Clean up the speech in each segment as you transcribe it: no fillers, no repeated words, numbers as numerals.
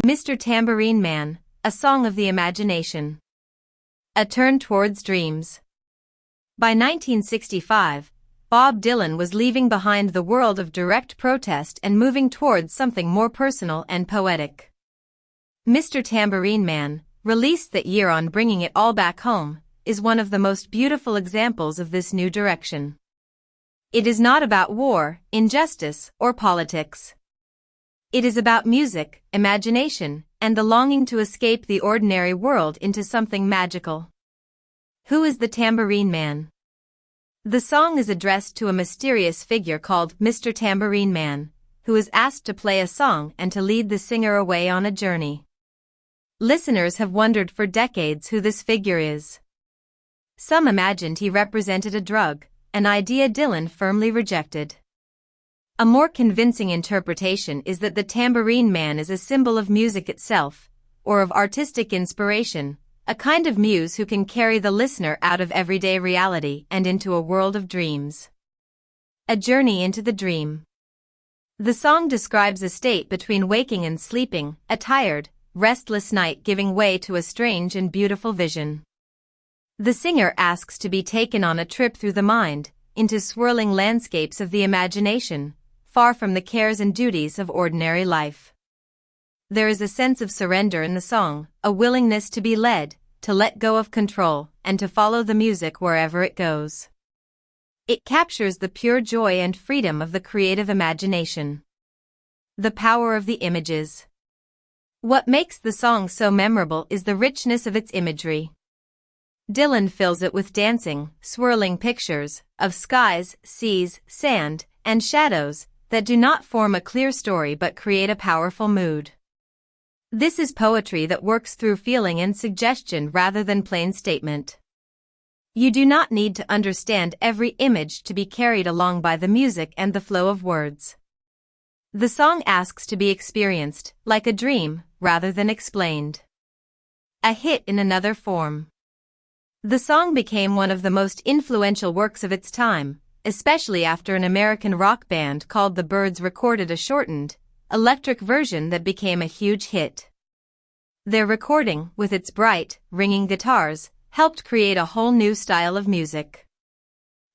Mr. Tambourine Man, a song of the imagination. A turn towards dreams. By 1965, Bob Dylan was leaving behind the world of direct protest and moving towards something more personal and poetic. Mr. Tambourine Man, released that year on Bringing It All Back Home, is one of the most beautiful examples of this new direction. It is not about war, injustice, or politics. It is about music, imagination, and the longing to escape the ordinary world into something magical. Who is the Tambourine Man? The song is addressed to a mysterious figure called Mr. Tambourine Man, who is asked to play a song and to lead the singer away on a journey. Listeners have wondered for decades who this figure is. Some imagined he represented a drug, an idea Dylan firmly rejected. A more convincing interpretation is that the Tambourine Man is a symbol of music itself, or of artistic inspiration, a kind of muse who can carry the listener out of everyday reality and into a world of dreams. A journey into the dream. The song describes a state between waking and sleeping, a tired, restless night giving way to a strange and beautiful vision. The singer asks to be taken on a trip through the mind, into swirling landscapes of the imagination, far from the cares and duties of ordinary life. There is a sense of surrender in the song, a willingness to be led, to let go of control, and to follow the music wherever it goes. It captures the pure joy and freedom of the creative imagination. The power of the images. What makes the song so memorable is the richness of its imagery. Dylan fills it with dancing, swirling pictures of skies, seas, sand, and shadows that do not form a clear story but create a powerful mood. This is poetry that works through feeling and suggestion rather than plain statement. You do not need to understand every image to be carried along by the music and the flow of words. The song asks to be experienced, like a dream, rather than explained. A hit in another form. The song became one of the most influential works of its time, especially after an American rock band called the Byrds recorded a shortened, electric version that became a huge hit. Their recording, with its bright, ringing guitars, helped create a whole new style of music.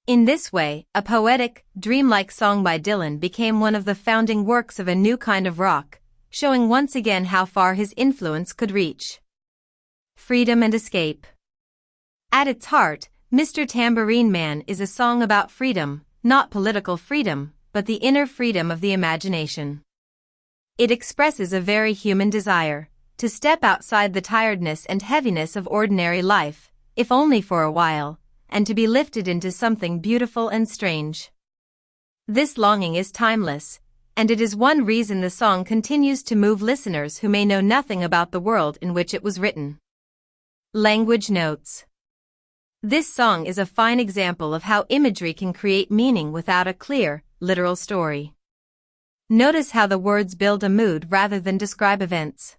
In this way, a poetic, dreamlike song by Dylan became one of the founding works of a new kind of rock, showing once again how far his influence could reach. Freedom and escape. At its heart, Mr. Tambourine Man is a song about freedom, not political freedom, but the inner freedom of the imagination. It expresses a very human desire, to step outside the tiredness and heaviness of ordinary life, if only for a while, and to be lifted into something beautiful and strange. This longing is timeless, and it is one reason the song continues to move listeners who may know nothing about the world in which it was written. Language notes. This song is a fine example of how imagery can create meaning without a clear, literal story. Notice how the words build a mood rather than describe events.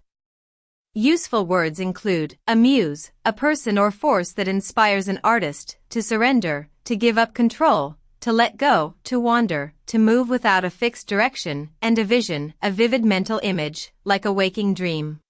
Useful words include a muse, a person or force that inspires an artist, to surrender, to give up control, to let go, to wander, to move without a fixed direction, and a vision, a vivid mental image, like a waking dream.